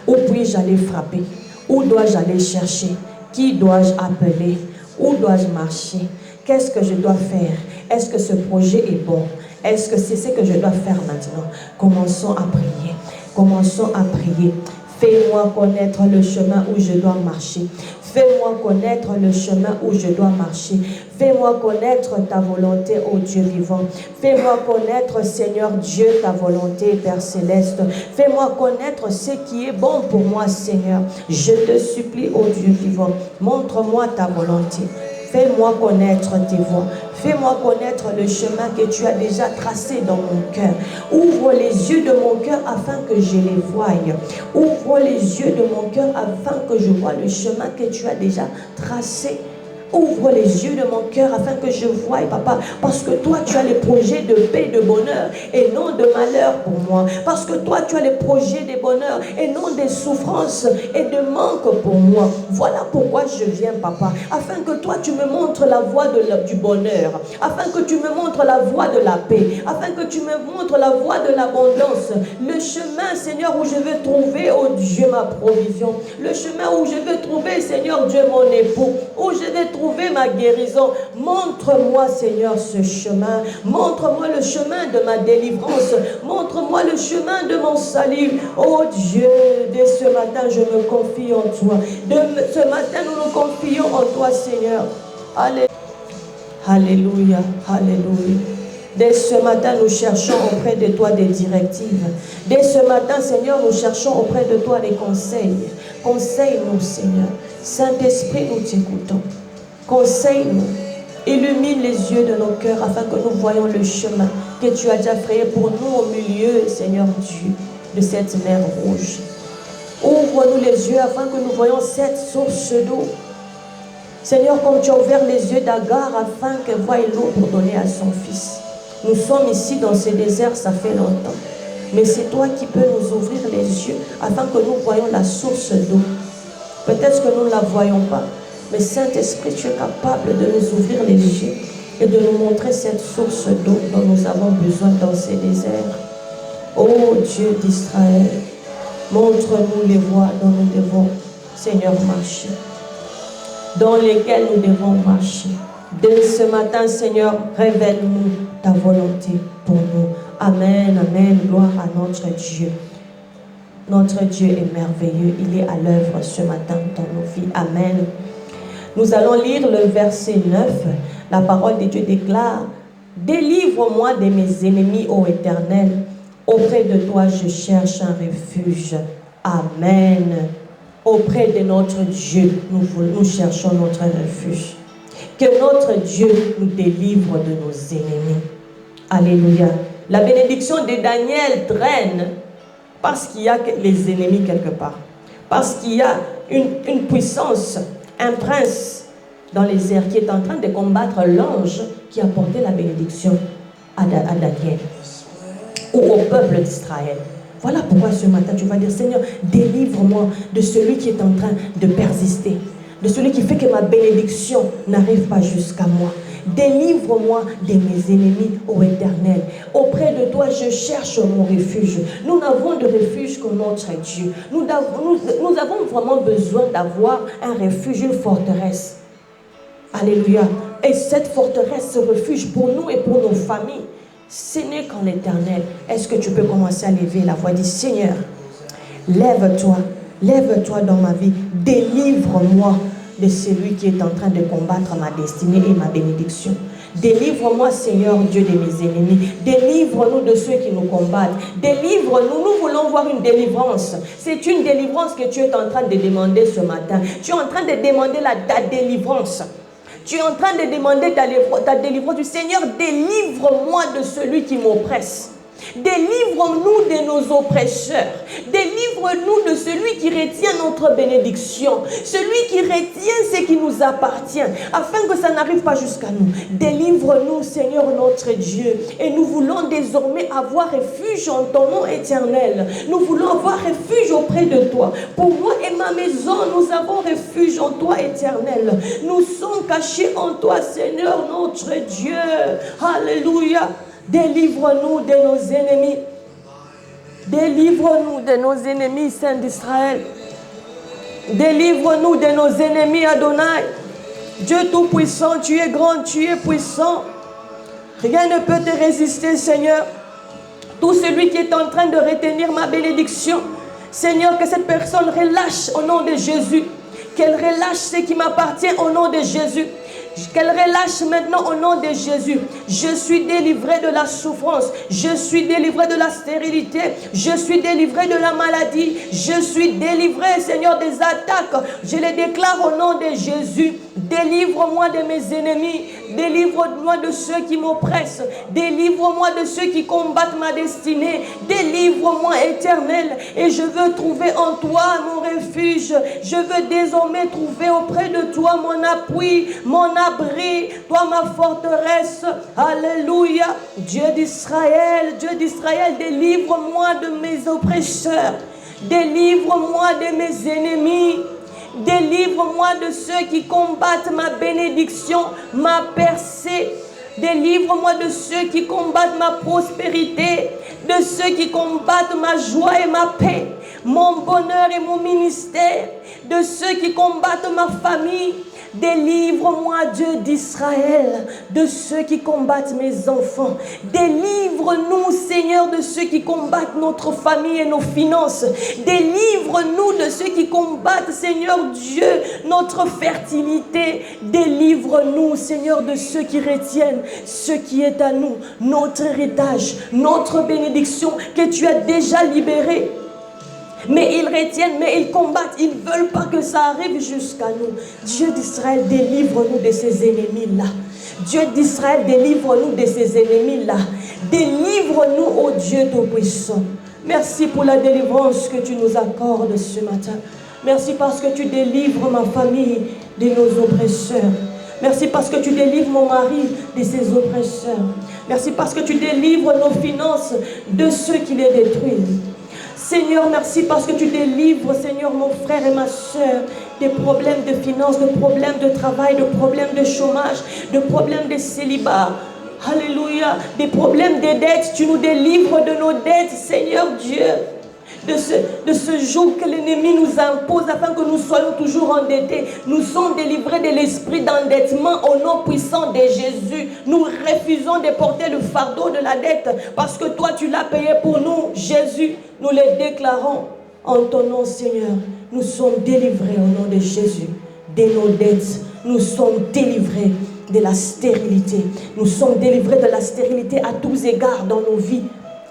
Où puis-je aller frapper? Où dois-je aller chercher? Qui dois-je appeler? Où dois-je marcher? Qu'est-ce que je dois faire? Est-ce que ce projet est bon? Est-ce que c'est ce que je dois faire maintenant? Commençons à prier. Commençons à prier. Fais-moi connaître le chemin où je dois marcher. Fais-moi connaître le chemin où je dois marcher. Fais-moi connaître ta volonté, ô Dieu vivant. Fais-moi connaître, Seigneur Dieu, ta volonté, Père Céleste. Fais-moi connaître ce qui est bon pour moi, Seigneur. Je te supplie, ô Dieu vivant, montre-moi ta volonté. Fais-moi connaître tes voies. Fais-moi connaître le chemin que tu as déjà tracé dans mon cœur. Ouvre les yeux de mon cœur afin que je les voie. Ouvre les yeux de mon cœur afin que je voie le chemin que tu as déjà tracé. Ouvre les yeux de mon cœur afin que je voie, Papa, parce que toi, tu as les projets de paix, de bonheur et non de malheur pour moi. Parce que toi, tu as les projets de bonheur et non des souffrances et de manque pour moi. Voilà pourquoi je viens, Papa, afin que toi, tu me montres la voie du bonheur, afin que tu me montres la voie de la paix, afin que tu me montres la voie de l'abondance, le chemin, Seigneur, où je veux trouver, oh Dieu, ma provision, le chemin où je veux trouver, Seigneur Dieu, mon époux, où je vais trouver ma guérison. Montre-moi, Seigneur, ce chemin. Montre-moi le chemin de ma délivrance. Montre-moi le chemin de mon salut. Oh Dieu, dès ce matin, je me confie en toi. Ce matin, nous nous confions en toi, Seigneur. Alléluia, alléluia. Dès ce matin, nous cherchons auprès de toi des directives. Dès ce matin, Seigneur, nous cherchons auprès de toi des conseils. Conseille-nous, Seigneur. Saint-Esprit, nous t'écoutons. Conseille-nous, illumine les yeux de nos cœurs afin que nous voyions le chemin que tu as déjà frayé pour nous au milieu, Seigneur Dieu, de cette mer rouge. Ouvre-nous les yeux afin que nous voyions cette source d'eau. Seigneur, comme tu as ouvert les yeux d'Agar afin qu'elle voie l'eau pour donner à son fils. Nous sommes ici dans ce désert, ça fait longtemps. Mais c'est toi qui peux nous ouvrir les yeux afin que nous voyions la source d'eau. Peut-être que nous ne la voyons pas. Mais Saint-Esprit, tu es capable de nous ouvrir les yeux et de nous montrer cette source d'eau dont nous avons besoin dans ces déserts. Ô Dieu d'Israël, montre-nous les voies dont nous devons, Seigneur, marcher, dans lesquelles nous devons marcher. Dès ce matin, Seigneur, révèle-nous ta volonté pour nous. Amen, amen, gloire à notre Dieu. Notre Dieu est merveilleux, il est à l'œuvre ce matin dans nos vies. Amen. Nous allons lire le verset 9. La parole de Dieu déclare: délivre-moi de mes ennemis, ô Éternel. Auprès de toi, je cherche un refuge. Amen. Auprès de notre Dieu, nous cherchons notre refuge. Que notre Dieu nous délivre de nos ennemis. Alléluia. La bénédiction de Daniel traîne parce qu'il y a les ennemis quelque part. Parce qu'il y a une puissance, un prince dans les airs qui est en train de combattre l'ange qui a porté la bénédiction à Daniel ou au peuple d'Israël. Voilà pourquoi ce matin tu vas dire: Seigneur, délivre-moi de celui qui est en train de persister, de celui qui fait que ma bénédiction n'arrive pas jusqu'à moi. Délivre-moi de mes ennemis, ô Éternel. Auprès de toi, je cherche mon refuge. Nous n'avons de refuge que notre Dieu. Nous avons vraiment besoin d'avoir un refuge, une forteresse. Alléluia. Et cette forteresse, ce refuge pour nous et pour nos familles, ce n'est qu'en l'Éternel. Est-ce que tu peux commencer à lever la voix? Dis: Seigneur, Lève-toi, lève-toi dans ma vie. Délivre-moi de celui qui est en train de combattre ma destinée et ma bénédiction. Délivre-moi, Seigneur Dieu, de mes ennemis. Délivre-nous de ceux qui nous combattent. Délivre-nous. Nous voulons voir une délivrance. C'est une délivrance que tu es en train de demander ce matin. Tu es en train de demander ta délivrance. Tu es en train de demander ta délivrance du Seigneur. Délivre-moi de celui qui m'oppresse. Délivre-nous de nos oppresseurs. Délivre-nous de celui qui retient notre bénédiction. Celui qui retient ce qui nous appartient. Afin que ça n'arrive pas jusqu'à nous. Délivre-nous, Seigneur notre Dieu. Et nous voulons désormais avoir refuge en ton nom éternel. Nous voulons avoir refuge auprès de toi. Pour moi et ma maison, nous avons refuge en toi éternel. Nous sommes cachés en toi, Seigneur notre Dieu. Alléluia. Délivre-nous de nos ennemis. Délivre-nous de nos ennemis, Saint d'Israël. Délivre-nous de nos ennemis, Adonai. Dieu Tout-Puissant, tu es grand, tu es puissant. Rien ne peut te résister, Seigneur. Tout celui qui est en train de retenir ma bénédiction, Seigneur, que cette personne relâche au nom de Jésus. Qu'elle relâche ce qui m'appartient au nom de Jésus. Qu'elle relâche maintenant au nom de Jésus. Je suis délivré de la souffrance. Je suis délivré de la stérilité. Je suis délivré de la maladie. Je suis délivré, Seigneur, des attaques. Je les déclare au nom de Jésus. Délivre-moi de mes ennemis. Délivre-moi de ceux qui m'oppressent. Délivre-moi de ceux qui combattent ma destinée. Délivre-moi, Éternel. Et je veux trouver en toi mon refuge. Je veux désormais trouver auprès de toi mon appui, mon abri, toi ma forteresse. Alléluia. Dieu d'Israël, délivre-moi de mes oppresseurs. Délivre-moi de mes ennemis. Délivre-moi de ceux qui combattent ma bénédiction, ma percée. Délivre-moi de ceux qui combattent ma prospérité, de ceux qui combattent ma joie et ma paix, mon bonheur et mon ministère, de ceux qui combattent ma famille. Délivre-moi, Dieu d'Israël, de ceux qui combattent mes enfants. Délivre-nous, Seigneur, de ceux qui combattent notre famille et nos finances. Délivre-nous de ceux qui combattent, Seigneur Dieu, notre fertilité. Délivre-nous, Seigneur, de ceux qui retiennent ce qui est à nous, notre héritage, notre bénédiction que tu as déjà libéré. Mais ils retiennent, mais ils combattent, ils ne veulent pas que ça arrive jusqu'à nous. Dieu d'Israël, délivre-nous de ces ennemis-là. Dieu d'Israël, délivre-nous de ces ennemis-là. Délivre-nous, ô Dieu Tout-Puissant. Merci pour la délivrance que tu nous accordes ce matin. Merci parce que tu délivres ma famille de nos oppresseurs. Merci parce que tu délivres mon mari de ses oppresseurs. Merci parce que tu délivres nos finances de ceux qui les détruisent. Seigneur, merci parce que tu délivres, Seigneur, mon frère et ma soeur, des problèmes de finances, de problèmes de travail, de problèmes de chômage, de problèmes de célibat. Alléluia. Des problèmes de dettes. Tu nous délivres de nos dettes, Seigneur Dieu. De ce joug que l'ennemi nous impose afin que nous soyons toujours endettés. Nous sommes délivrés de l'esprit d'endettement au nom puissant de Jésus. Nous refusons de porter le fardeau de la dette parce que toi tu l'as payé pour nous, Jésus. Nous le déclarons en ton nom, Seigneur. Nous sommes délivrés au nom de Jésus de nos dettes. Nous sommes délivrés de la stérilité. Nous sommes délivrés de la stérilité à tous égards dans nos vies.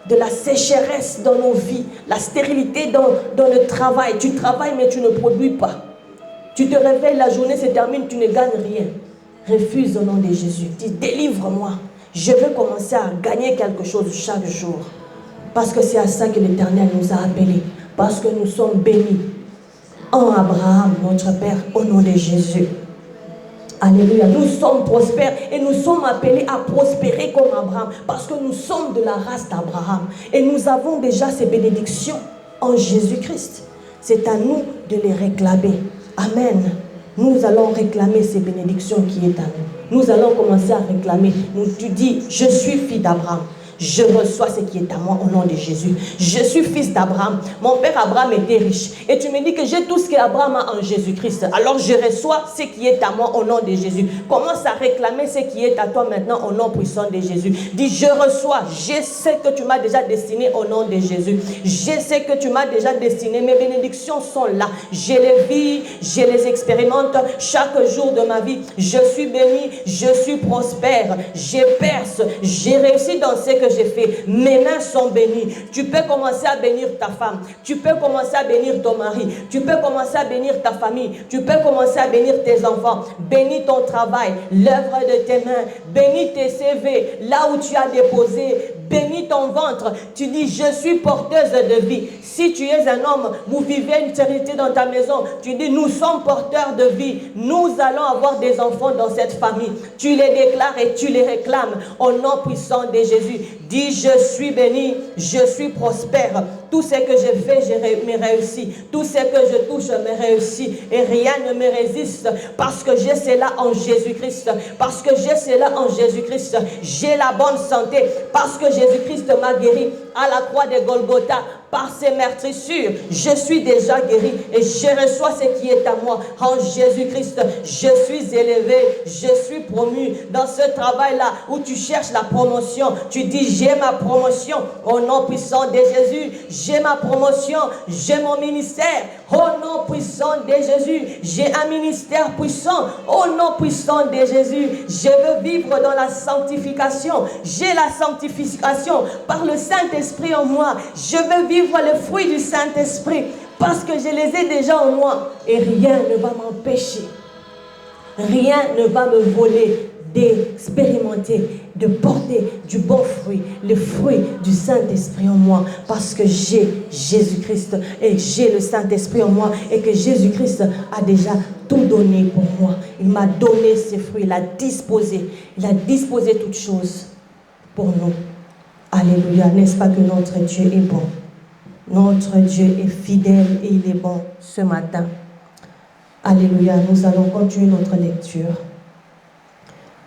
De la sécheresse dans nos vies, la stérilité dans le travail. Tu travailles mais tu ne produis pas. Tu te réveilles, la journée se termine, tu ne gagnes rien. Refuse au nom de Jésus. Dis, délivre-moi. Je veux commencer à gagner quelque chose chaque jour. Parce que c'est à ça que l'Éternel nous a appelés. Parce que nous sommes bénis en Abraham, notre Père, au nom de Jésus. Alléluia. Nous sommes prospères et nous sommes appelés à prospérer comme Abraham parce que nous sommes de la race d'Abraham et nous avons déjà ces bénédictions en Jésus-Christ. C'est à nous de les réclamer. Amen. Nous allons réclamer ces bénédictions qui est à nous. Nous allons commencer à réclamer. Tu dis, je suis fille d'Abraham. Je reçois ce qui est à moi au nom de Jésus. Je suis fils d'Abraham. Mon père Abraham était riche. Et tu me dis que j'ai tout ce qu'Abraham a en Jésus-Christ. Alors je reçois ce qui est à moi au nom de Jésus. Commence à réclamer ce qui est à toi maintenant au nom puissant de Jésus. Dis, je reçois. Je sais que tu m'as déjà destiné au nom de Jésus. Je sais que tu m'as déjà destiné. Mes bénédictions sont là. Je les vis, je les expérimente chaque jour de ma vie. Je suis béni, je suis prospère, je perce, j'ai réussi dans ce que j'ai fait. Mes mains sont bénies. Tu peux commencer à bénir ta femme. Tu peux commencer à bénir ton mari. Tu peux commencer à bénir ta famille. Tu peux commencer à bénir tes enfants. Bénis ton travail, l'œuvre de tes mains. Bénis tes CV, là où tu as déposé. Bénis ton ventre. Tu dis, je suis porteuse de vie. Si tu es un homme, vous vivez une sérénité dans ta maison. Tu dis, nous sommes porteurs de vie. Nous allons avoir des enfants dans cette famille. Tu les déclares et tu les réclames au nom puissant de Jésus. Dis, je suis béni, je suis prospère. Tout ce que je fais, me réussit. Tout ce que je touche, me réussit. Et rien ne me résiste parce que j'ai cela en Jésus-Christ. Parce que j'ai cela en Jésus-Christ. J'ai la bonne santé parce que Jésus-Christ m'a guéri à la croix de Golgotha. Par ses meurtrissures, je suis déjà guéri et je reçois ce qui est à moi en Jésus-Christ. Je suis élevé, je suis promu. Dans ce travail-là où tu cherches la promotion, tu dis j'ai ma promotion au nom puissant de Jésus. J'ai ma promotion, j'ai mon ministère au nom puissant de Jésus. J'ai un ministère puissant au nom puissant de Jésus. Je veux vivre dans la sanctification. J'ai la sanctification par le Saint-Esprit en moi. Je veux vivre le fruit du Saint-Esprit parce que je les ai déjà en moi et rien ne va m'empêcher, rien ne va me voler d'expérimenter, de porter du bon fruit, le fruit du Saint-Esprit en moi parce que j'ai Jésus-Christ et j'ai le Saint-Esprit en moi et que Jésus-Christ a déjà tout donné pour moi. Il m'a donné ses fruits, il a disposé toutes choses pour nous. Alléluia, n'est-ce pas que notre Dieu est bon? Notre Dieu est fidèle et il est bon ce matin. Alléluia, nous allons continuer notre lecture.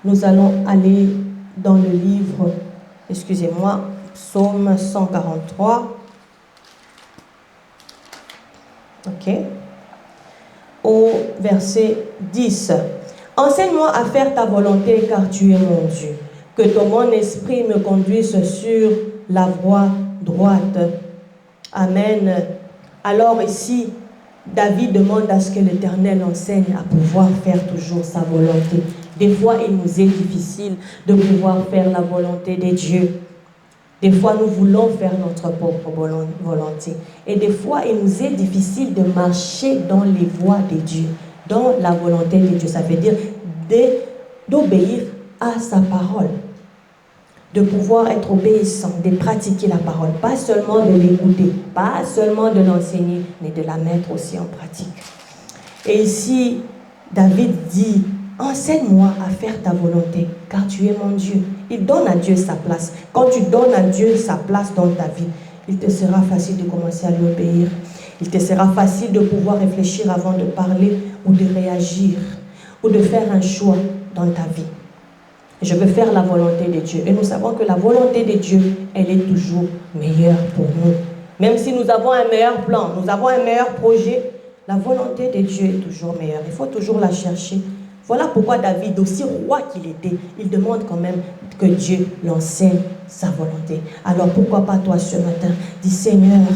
Nous allons aller dans le livre, excusez-moi, Psaume 143. Ok. Au verset 10. Enseigne-moi à faire ta volonté car tu es mon Dieu. Que ton bon esprit me conduise sur la voie droite. Amen. Alors ici, David demande à ce que l'Éternel enseigne à pouvoir faire toujours sa volonté. Des fois, il nous est difficile de pouvoir faire la volonté de Dieu. Des fois, nous voulons faire notre propre volonté. Et des fois, il nous est difficile de marcher dans les voies de Dieu, dans la volonté de Dieu. Ça veut dire d'obéir à sa parole. De pouvoir être obéissant, de pratiquer la parole. Pas seulement de l'écouter, pas seulement de l'enseigner, mais de la mettre aussi en pratique. Et ici, David dit, enseigne-moi à faire ta volonté, car tu es mon Dieu. Il donne à Dieu sa place. Quand tu donnes à Dieu sa place dans ta vie, il te sera facile de commencer à lui obéir. Il te sera facile de pouvoir réfléchir avant de parler ou de réagir ou de faire un choix dans ta vie. Je veux faire la volonté de Dieu. Et nous savons que la volonté de Dieu, elle est toujours meilleure pour nous. Même si nous avons un meilleur plan, nous avons un meilleur projet, la volonté de Dieu est toujours meilleure. Il faut toujours la chercher. Voilà pourquoi David, aussi roi qu'il était, il demande quand même que Dieu l'enseigne sa volonté. Alors pourquoi pas toi ce matin, dis Seigneur,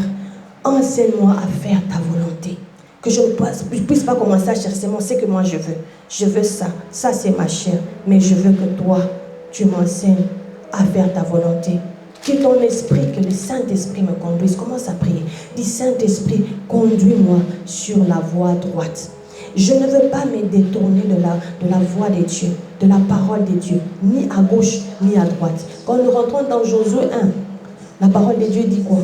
enseigne-moi à faire ta volonté. Que je ne puisse pas commencer à chercher ce que moi je veux. Je veux ça, ça c'est ma chair, mais je veux que toi, tu m'enseignes à faire ta volonté. Que ton esprit, que le Saint-Esprit me conduise. Commence à prier. Dis Saint-Esprit, conduis-moi sur la voie droite. Je ne veux pas me détourner de la voie de Dieu, de la parole de Dieu, ni à gauche, ni à droite. Quand nous rentrons dans Josué 1, la parole de Dieu dit quoi?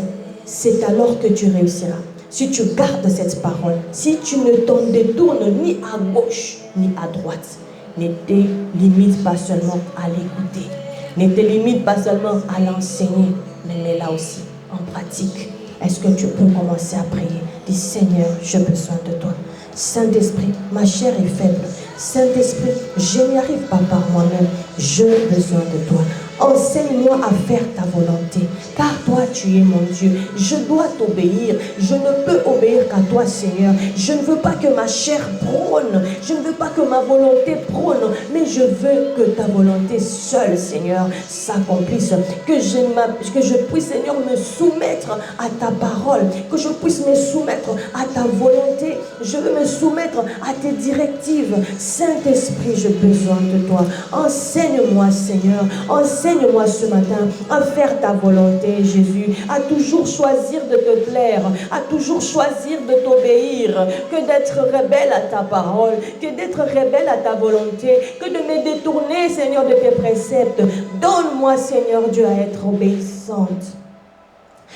C'est alors que tu réussiras. Si tu gardes cette parole, si tu ne t'en détournes ni à gauche ni à droite, ne te limite pas seulement à l'écouter, ne te limite pas seulement à l'enseigner, mais mets-la aussi en pratique. Est-ce que tu peux commencer à prier? Dis Seigneur, j'ai besoin de toi. Saint-Esprit, ma chair est faible. Saint-Esprit, je n'y arrive pas par moi-même. J'ai besoin de toi. Enseigne-moi à faire ta volonté, car toi tu es mon Dieu. Je dois t'obéir. Je ne peux obéir qu'à toi, Seigneur. Je ne veux pas que ma chair prône. Je ne veux pas que ma volonté prône, mais je veux que ta volonté seule, Seigneur, s'accomplisse. Que je puisse, Seigneur, me soumettre à ta parole. Que je puisse me soumettre à ta volonté. Je veux me soumettre à tes directives. Saint-Esprit, j'ai besoin de toi. Enseigne-moi, Seigneur. Enseigne-moi ce matin à faire ta volonté, Jésus. À toujours choisir de te plaire. À toujours choisir de t'obéir. Que d'être rebelle à ta parole. Que d'être rebelle à ta volonté. Que de me détourner, Seigneur, de tes préceptes. Donne-moi, Seigneur Dieu, à être obéissante.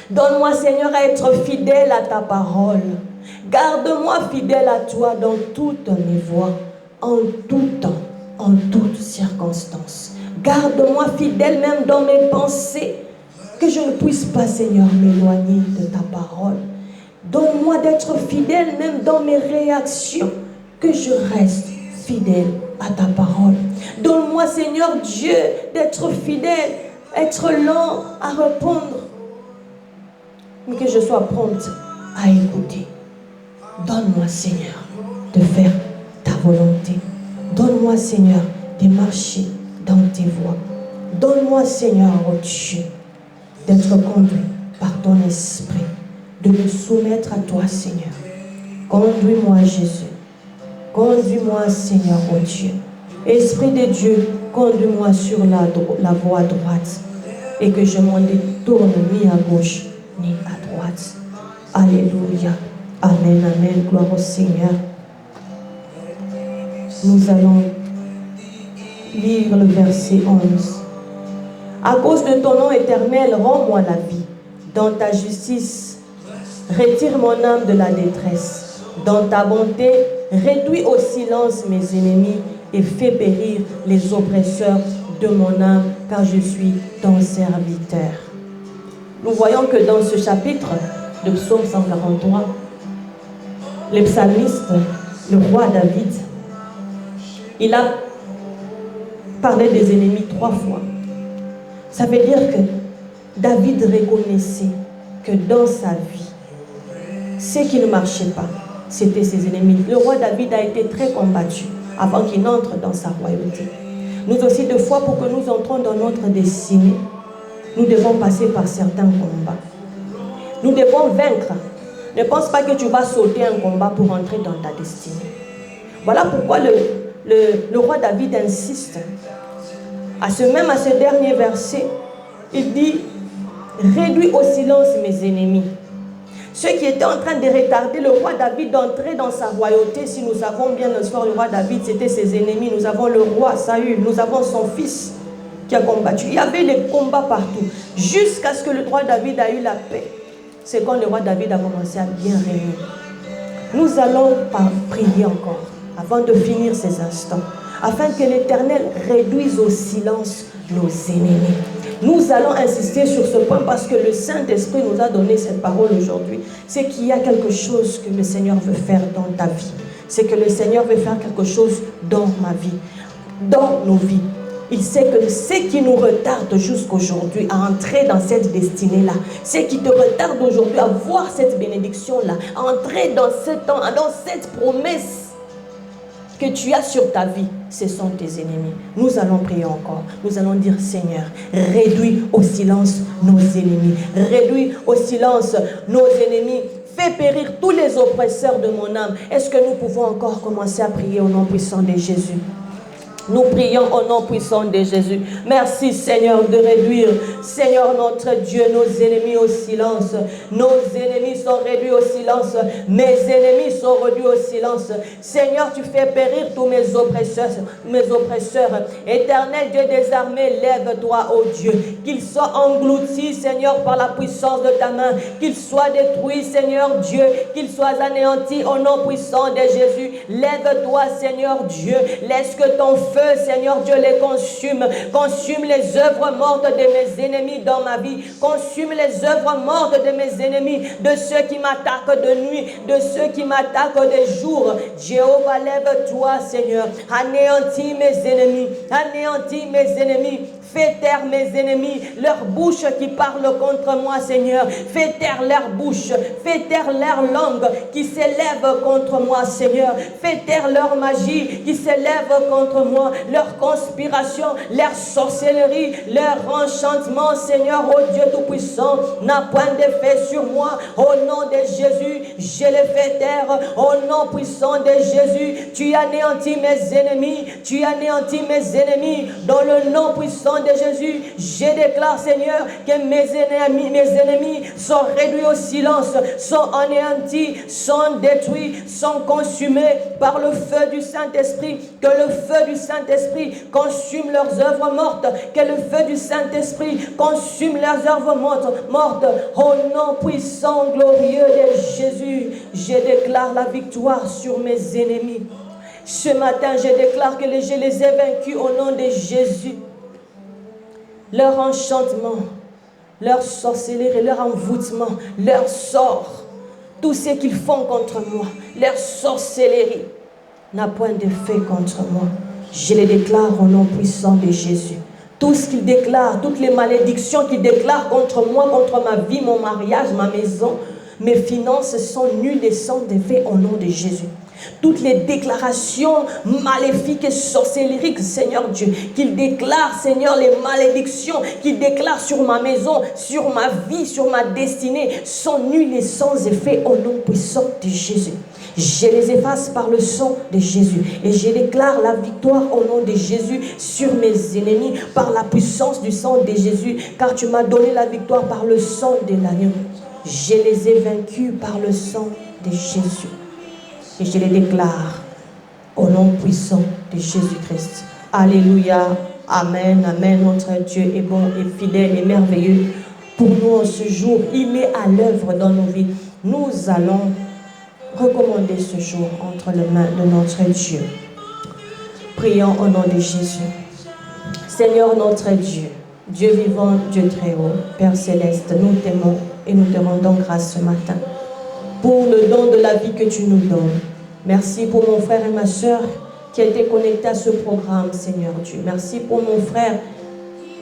Donne-moi, Seigneur, à être fidèle à ta parole. Garde-moi fidèle à toi dans toutes mes voies, en tout temps, en toutes circonstances. Garde-moi fidèle même dans mes pensées, que je ne puisse pas, Seigneur, m'éloigner de ta parole. Donne-moi d'être fidèle même dans mes réactions, que je reste fidèle à ta parole. Donne-moi, Seigneur Dieu, d'être fidèle, être lent à répondre, mais que je sois prompte à écouter. Donne-moi, Seigneur, de faire ta volonté. Donne-moi, Seigneur, de marcher dans tes voies. Donne-moi, Seigneur, oh Dieu, d'être conduit par ton esprit, de me soumettre à toi, Seigneur. Conduis-moi, Jésus. Conduis-moi, Seigneur, oh Dieu. Esprit de Dieu, conduis-moi sur la voie droite et que je m'en détourne ni à gauche ni à droite. Alléluia. Amen, amen. Gloire au Seigneur. Nous allons lire le verset 11. À cause de ton nom éternel, rends-moi la vie. Dans ta justice, retire mon âme de la détresse. Dans ta bonté, réduis au silence mes ennemis et fais périr les oppresseurs de mon âme, car je suis ton serviteur. Nous voyons que dans ce chapitre de Psaume 143, le psalmiste, le roi David, il a parlé des ennemis 3 fois. Ça veut dire que David reconnaissait que dans sa vie, ce qui ne marchait pas, c'était ses ennemis. Le roi David a été très combattu avant qu'il n'entre dans sa royauté. Nous aussi, deux fois, pour que nous entrons dans notre destinée, nous devons passer par certains combats. Nous devons vaincre. Ne pense pas que tu vas sauter un combat pour entrer dans ta destinée. Voilà pourquoi le roi David insiste. À ce dernier verset, il dit « Réduis au silence mes ennemis ». Ceux qui étaient en train de retarder le roi David d'entrer dans sa royauté, si nous savons bien l'histoire du roi David, c'était ses ennemis. Nous avons le roi Saül, nous avons son fils qui a combattu. Il y avait des combats partout, jusqu'à ce que le roi David a eu la paix. C'est quand le roi David a commencé à bien régner. Nous allons prier encore, avant de finir ces instants, afin que l'Éternel réduise au silence nos ennemis. Nous allons insister sur ce point parce que le Saint-Esprit nous a donné cette parole aujourd'hui. C'est qu'il y a quelque chose que le Seigneur veut faire dans ta vie. C'est que le Seigneur veut faire quelque chose dans ma vie, dans nos vies. Il sait que ce qui nous retarde jusqu'aujourd'hui à entrer dans cette destinée-là, ce qui te retarde aujourd'hui à voir cette bénédiction-là, à entrer dans cette promesse que tu as sur ta vie, ce sont tes ennemis. Nous allons prier encore. Nous allons dire, Seigneur, réduis au silence nos ennemis. Réduis au silence nos ennemis. Fais périr tous les oppresseurs de mon âme. Est-ce que nous pouvons encore commencer à prier au nom puissant de Jésus? Nous prions au nom puissant de Jésus. Merci Seigneur de réduire, Seigneur notre Dieu, nos ennemis au silence. Nos ennemis sont réduits au silence. Mes ennemis sont réduits au silence. Seigneur, tu fais périr tous mes oppresseurs. Éternel Dieu des armées, lève-toi, ô Dieu. Qu'ils soient engloutis, Seigneur, par la puissance de ta main. Qu'ils soient détruits, Seigneur Dieu. Qu'ils soient anéantis au nom puissant de Jésus. Lève-toi, Seigneur Dieu. Laisse que ton feu, Seigneur Dieu, les consume. Consume les œuvres mortes de mes ennemis dans ma vie. Consume les œuvres mortes de mes ennemis, de ceux qui m'attaquent de nuit, de ceux qui m'attaquent de jour. Jéhovah, lève-toi, Seigneur. Anéantis mes ennemis. Anéantis mes ennemis. Fais taire mes ennemis, leur bouche qui parle contre moi, Seigneur. Fais taire leur bouche, fais taire leur langue qui s'élève contre moi, Seigneur. Fais taire leur magie qui s'élève contre moi, leur conspiration, leur sorcellerie, leur enchantement, Seigneur, oh Dieu Tout-Puissant, n'a point d'effet sur moi. Au nom de Jésus, je les fais taire. Au nom puissant de Jésus, tu anéantis mes ennemis, tu anéantis mes ennemis. Dans le nom puissant de Jésus, je déclare, Seigneur, que mes ennemis sont réduits au silence, sont anéantis, sont détruits, sont consumés par le feu du Saint-Esprit. Que le feu du Saint-Esprit consume leurs œuvres mortes, que le feu du Saint-Esprit consume leurs œuvres mortes. Au nom puissant, glorieux de Jésus, je déclare la victoire sur mes ennemis. Ce matin, je déclare que je les ai vaincus au nom de Jésus. Leur enchantement, leur sorcellerie, leur envoûtement, leur sort, tout ce qu'ils font contre moi, leur sorcellerie n'a point d'effet contre moi. Je les déclare au nom puissant de Jésus. Tout ce qu'ils déclarent, toutes les malédictions qu'ils déclarent contre moi, contre ma vie, mon mariage, ma maison, mes finances sont nulles et sans effet au nom de Jésus. Toutes les déclarations maléfiques et sorcelleriques, Seigneur Dieu, qu'ils déclarent, Seigneur, les malédictions qu'ils déclarent sur ma maison, sur ma vie, sur ma destinée, sont nulles et sans effet au nom puissant de Jésus. Je les efface par le sang de Jésus et je déclare la victoire au nom de Jésus sur mes ennemis par la puissance du sang de Jésus, car tu m'as donné la victoire par le sang de l'agneau. Je les ai vaincus par le sang de Jésus. Et je les déclare au nom puissant de Jésus-Christ. Alléluia. Amen. Amen. Notre Dieu est bon et fidèle et merveilleux. Pour nous, en ce jour, il met à l'œuvre dans nos vies. Nous allons recommander ce jour entre les mains de notre Dieu. Prions au nom de Jésus. Seigneur notre Dieu, Dieu vivant, Dieu très haut, Père céleste, nous t'aimons et nous te rendons grâce ce matin pour le don de la vie que tu nous donnes. Merci pour mon frère et ma soeur qui a été connecté à ce programme, Seigneur Dieu. Merci pour mon frère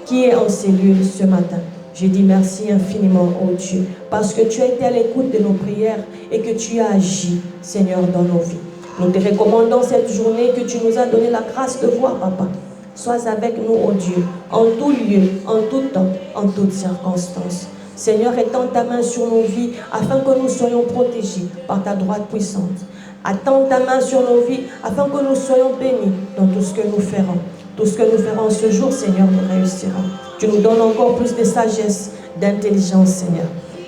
qui est en cellule ce matin. Je dis merci infiniment, oh Dieu, parce que tu as été à l'écoute de nos prières et que tu as agi, Seigneur, dans nos vies. Nous te recommandons cette journée que tu nous as donné la grâce de voir, Papa. Sois avec nous, oh Dieu, en tout lieu, en tout temps, en toutes circonstances. Seigneur, étends ta main sur nos vies afin que nous soyons protégés par ta droite puissante. Attends ta main sur nos vies afin que nous soyons bénis dans tout ce que nous ferons. Tout ce que nous ferons ce jour, Seigneur, nous réussirons. Tu nous donnes encore plus de sagesse, d'intelligence, Seigneur.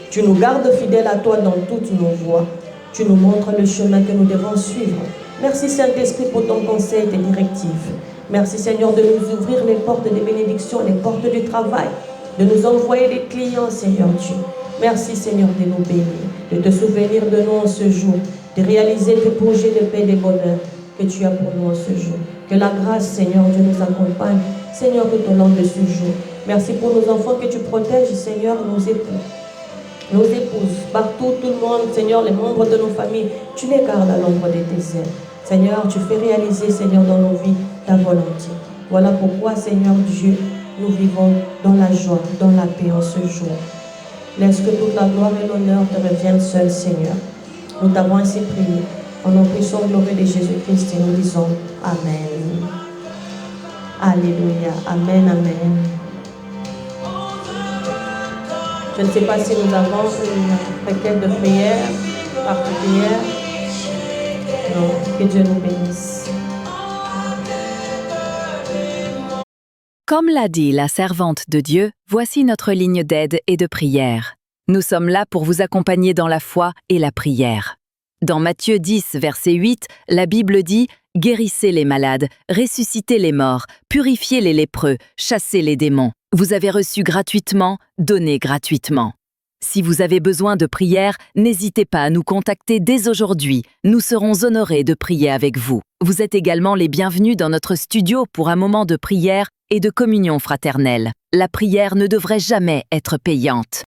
Tu nous gardes fidèles à toi dans toutes nos voies. Tu nous montres le chemin que nous devons suivre. Merci, Saint-Esprit, pour ton conseil et tes directives. Merci, Seigneur, de nous ouvrir les portes des bénédictions, les portes du travail, de nous envoyer des clients, Seigneur Dieu. Merci, Seigneur, de nous bénir, de te souvenir de nous en ce jour, de réaliser tes projets de paix et de bonheur que tu as pour nous en ce jour. Que la grâce, Seigneur Dieu, nous accompagne, Seigneur, tout au long de ce jour. Merci pour nos enfants que tu protèges, Seigneur, nos époux, nos épouses, partout, tout le monde, Seigneur, les membres de nos familles, tu les gardes à l'ombre de tes ailes. Seigneur, tu fais réaliser, Seigneur, dans nos vies, ta volonté. Voilà pourquoi, Seigneur Dieu, nous vivons dans la joie, dans la paix en ce jour. Laisse que toute la gloire et l'honneur te reviennent seul, Seigneur. Nous t'avons ainsi prié. En nom puissant glorieux de Jésus-Christ, et nous disons Amen. Alléluia. Amen, amen. Je ne sais pas si nous avons une requête de prière particulière. Non, que Dieu nous bénisse. Comme l'a dit la servante de Dieu, voici notre ligne d'aide et de prière. Nous sommes là pour vous accompagner dans la foi et la prière. Dans Matthieu 10, verset 8, la Bible dit « Guérissez les malades, ressuscitez les morts, purifiez les lépreux, chassez les démons. Vous avez reçu gratuitement, donnez gratuitement. » Si vous avez besoin de prière, n'hésitez pas à nous contacter dès aujourd'hui. Nous serons honorés de prier avec vous. Vous êtes également les bienvenus dans notre studio pour un moment de prière et de communion fraternelle. La prière ne devrait jamais être payante.